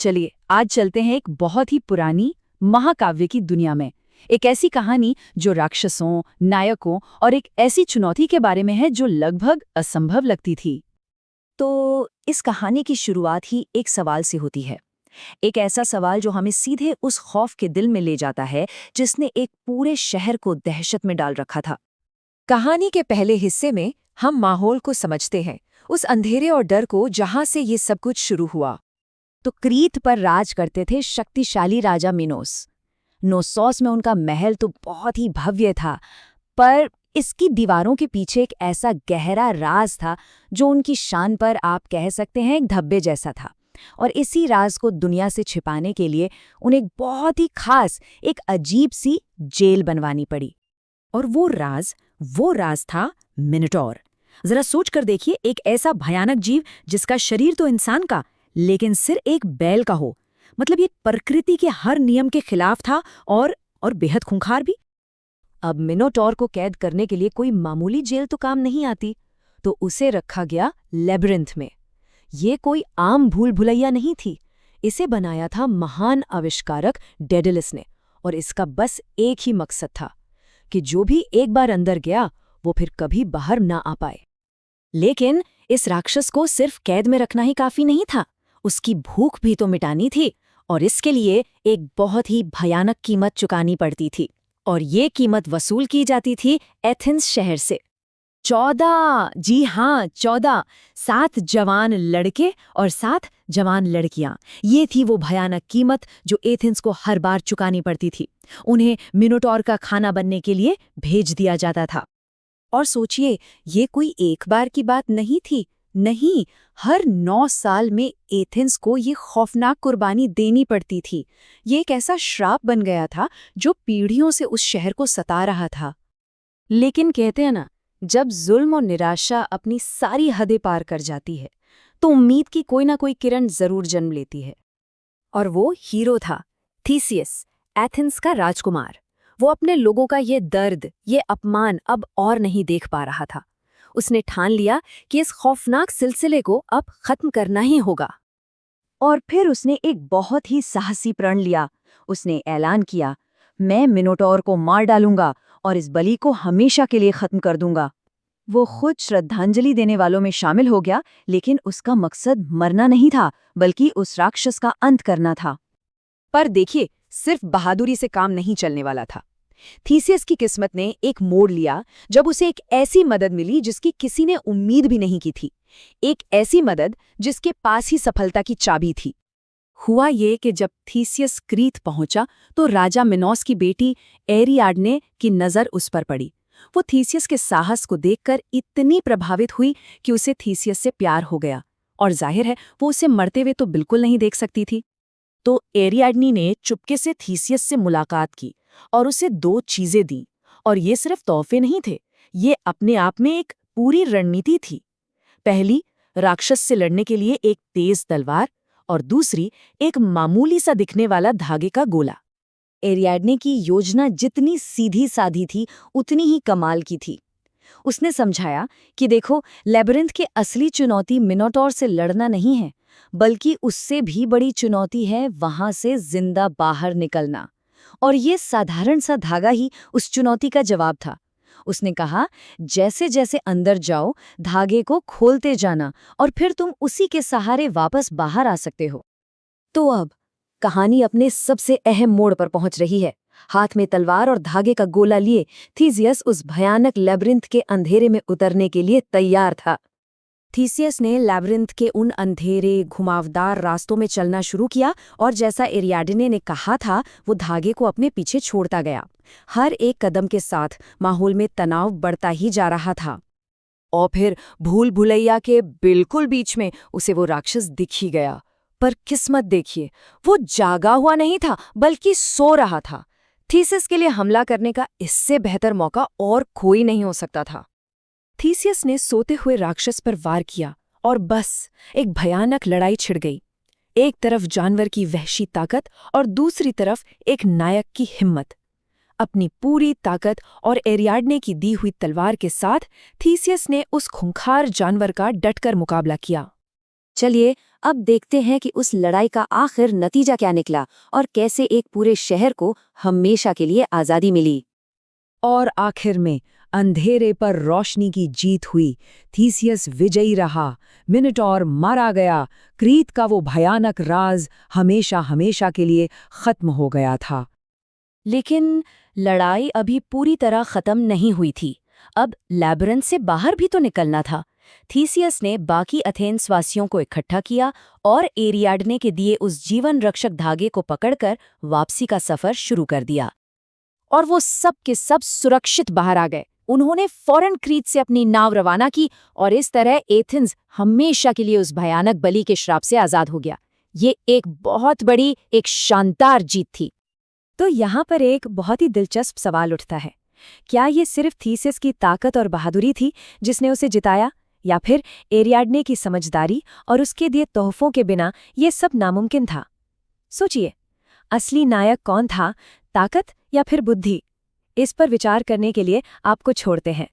चलिए आज चलते हैं एक बहुत ही पुरानी महाकाव्य की दुनिया में। एक ऐसी कहानी जो राक्षसों, नायकों और एक ऐसी चुनौती के बारे में है जो लगभग असंभव लगती थी। तो इस कहानी की शुरुआत ही एक सवाल से होती है। एक ऐसा सवाल जो हमें सीधे उस खौफ के दिल में ले जाता है जिसने एक पूरे शहर को दहशत में डाल रखा था। कहानी के पहले हिस्से में हम माहौल को समझते हैं, उस अंधेरे और डर को जहां से ये सब कुछ शुरू हुआ। तो क्रीत पर राज करते थे शक्तिशाली राजा मिनोस। नोसॉस में उनका महल तो बहुत ही भव्य था, पर इसकी दीवारों के पीछे एक ऐसा गहरा राज था जो उनकी शान पर आप कह सकते हैं एक धब्बे जैसा था। और इसी राज को दुनिया से छिपाने के लिए उन्हें एक बहुत ही खास, एक अजीब सी जेल बनवानी पड़ी। और वो राज था मिनोटॉर। जरा सोच कर देखिए, एक ऐसा भयानक जीव जिसका शरीर तो इंसान का, लेकिन सिर एक बैल का हो। मतलब ये प्रकृति के हर नियम के खिलाफ था और बेहद खूंखार भी। अब मिनोटॉर को कैद करने के लिए कोई मामूली जेल तो काम नहीं आती, तो उसे रखा गया लेबिरिंथ में। ये कोई आम भूल भुलैया नहीं थी, इसे बनाया था महान आविष्कारक डेडलस ने। और इसका बस एक ही मकसद था कि जो भी एक बार अंदर गया वो फिर कभी बाहर ना आ पाए। लेकिन इस राक्षस को सिर्फ कैद में रखना ही काफी नहीं था, उसकी भूख भी तो मिटानी थी। और इसके लिए एक बहुत ही भयानक कीमत चुकानी पड़ती थी, और ये कीमत वसूल की जाती थी एथेंस शहर से। 14, जी हाँ 14, 7 जवान लड़के और 7 जवान लड़कियां। ये थी वो भयानक कीमत जो एथेंस को हर बार चुकानी पड़ती थी। उन्हें मिनोटॉर का खाना बनने के लिए भेज दिया जाता था। और सोचिए, ये कोई एक बार की बात नहीं थी। नहीं, हर 9 साल में एथेंस को ये खौफनाक कुर्बानी देनी पड़ती थी। ये एक ऐसा श्राप बन गया था जो पीढ़ियों से उस शहर को सता रहा था। लेकिन कहते हैं ना, जब जुल्म और निराशा अपनी सारी हदें पार कर जाती है तो उम्मीद की कोई ना कोई किरण जरूर जन्म लेती है। और वो हीरो था थीसियस, एथेंस का राजकुमार। वो अपने लोगों का ये दर्द, ये अपमान अब और नहीं देख पा रहा था। उसने ठान लिया कि इस खौफनाक सिलसिले को अब खत्म करना ही होगा। और फिर उसने एक बहुत ही साहसी प्रण लिया। उसने ऐलान किया, मैं मिनोटॉर को मार डालूंगा और इस बलि को हमेशा के लिए खत्म कर दूंगा। वो खुद श्रद्धांजलि देने वालों में शामिल हो गया, लेकिन उसका मकसद मरना नहीं था, बल्कि उस राक्षस का अंत करना था। पर देखिए, सिर्फ बहादुरी से काम नहीं चलने वाला था। थीसियस की किस्मत ने एक मोड़ लिया जब उसे एक ऐसी मदद मिली जिसकी किसी ने उम्मीद भी नहीं की थी। एक ऐसी मदद जिसके पास ही सफलता की चाबी थी। हुआ ये कि जब थीसियस क्रीत पहुंचा तो राजा मिनोस की बेटी एरियाडने की नज़र उस पर पड़ी। वो थीसियस के साहस को देखकर इतनी प्रभावित हुई कि उसे थीसियस से प्यार हो गया। और जाहिर है, वो उसे मरते हुए तो बिल्कुल नहीं देख सकती थी। तो एरियाडनी ने चुपके से थीसियस से मुलाकात की और उसे 2 चीजें दी। और ये सिर्फ तोहफे नहीं थे, ये अपने आप में एक पूरी रणनीति थी। पहली, राक्षस से लड़ने के लिए एक तेज तलवार, और दूसरी, एक मामूली सा दिखने वाला धागे का गोला। एरियाडने की योजना जितनी सीधी साधी थी, उतनी ही कमाल की थी। उसने समझाया कि देखो, लेबिरिंथ की असली चुनौती मिनोटॉर से लड़ना नहीं है, बल्कि उससे भी बड़ी चुनौती है वहां से जिंदा बाहर निकलना। और ये साधारण सा धागा ही उस चुनौती का जवाब था। उसने कहा, जैसे जैसे अंदर जाओ, धागे को खोलते जाना और फिर तुम उसी के सहारे वापस बाहर आ सकते हो। तो अब कहानी अपने सबसे अहम मोड़ पर पहुंच रही है। हाथ में तलवार और धागे का गोला लिए थीसियस उस भयानक लेबिरिंथ के अंधेरे में उतरने के लिए तैयार था। थीसियस ने लेबिरिंथ के उन अंधेरे, घुमावदार रास्तों में चलना शुरू किया, और जैसा एरियाडने ने कहा था, वो धागे को अपने पीछे छोड़ता गया। हर एक कदम के साथ माहौल में तनाव बढ़ता ही जा रहा था। और फिर भूल भुलैया के बिल्कुल बीच में उसे वो राक्षस दिख ही गया। पर किस्मत देखिए, वो जागा हुआ नहीं था, बल्कि सो रहा था। थीसियस के लिए हमला करने का इससे बेहतर मौका और कोई नहीं हो सकता था। थीसियस ने सोते हुए राक्षस पर वार किया, और बस एक भयानक लड़ाई छिड़ गई। एक तरफ जानवर की वहशी ताकत और दूसरी तरफ एक नायक की हिम्मत। अपनी पूरी ताकत और एरियाडने की दी हुई तलवार के साथ थीसियस ने उस खूंखार जानवर का डटकर मुकाबला किया। चलिए, अब देखते हैं कि उस लड़ाई का आखिर नतीजा क्या निकला और कैसे एक पूरे शहर को हमेशा के लिए आज़ादी मिली। और आखिर में अंधेरे पर रोशनी की जीत हुई। थीसियस विजयी रहा, मिनोटॉर मारा गया, क्रीत का वो भयानक राज हमेशा हमेशा के लिए खत्म हो गया था। लेकिन लड़ाई अभी पूरी तरह खत्म नहीं हुई थी। अब लैबिरिंथ से बाहर भी तो निकलना था। थीसियस ने बाकी एथेंस वासियों को इकट्ठा किया और एरियाडने के दिए उस जीवन रक्षक धागे को पकड़कर वापसी का सफर शुरू कर दिया। और वो सब के सब सुरक्षित बाहर आ गए। उन्होंने फौरन क्रीट से अपनी नाव रवाना की और इस तरह एथेंस हमेशा के लिए उस भयानक बलि के श्राप से आजाद हो गया। ये एक बहुत बड़ी, एक शानदार जीत थी। तो यहाँ पर एक बहुत ही दिलचस्प सवाल उठता है, क्या ये सिर्फ थीसियस की ताकत और बहादुरी थी जिसने उसे जिताया, या फिर एरियाडने की समझदारी और उसके दिए तोहफों के बिना ये सब नामुमकिन था? सोचिए, असली नायक कौन था, ताकत या फिर बुद्धि? इस पर विचार करने के लिए आपको छोड़ते हैं।